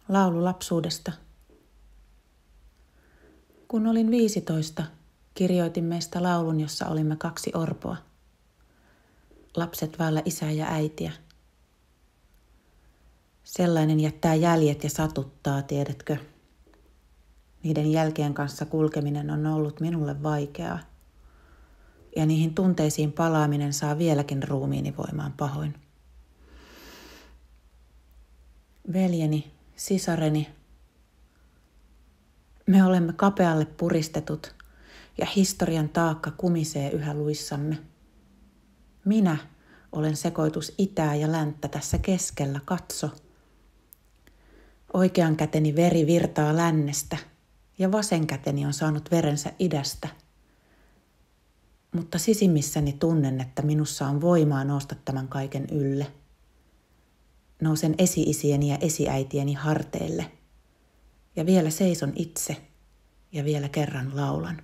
Laulu lapsuudesta. Kun olin 15, kirjoitin meistä laulun, jossa olimme 2 orpoa. Lapset vailla isää ja äitiä. Sellainen jättää jäljet ja satuttaa, tiedätkö? Niiden jälkien kanssa kulkeminen on ollut minulle vaikeaa. Ja niihin tunteisiin palaaminen saa vieläkin ruumiini voimaan pahoin. Veljeni, sisareni, me olemme kapealle puristetut ja historian taakka kumisee yhä luissamme. Minä olen sekoitus itää ja länttä tässä keskellä, katso. Oikean käteni veri virtaa lännestä ja vasen käteni on saanut verensä idästä. Mutta sisimmissäni tunnen, että minussa on voimaa nousta tämän kaiken ylle. Nousen esi-isieni ja esiäitieni harteille. Ja vielä seison itse ja vielä kerran laulan.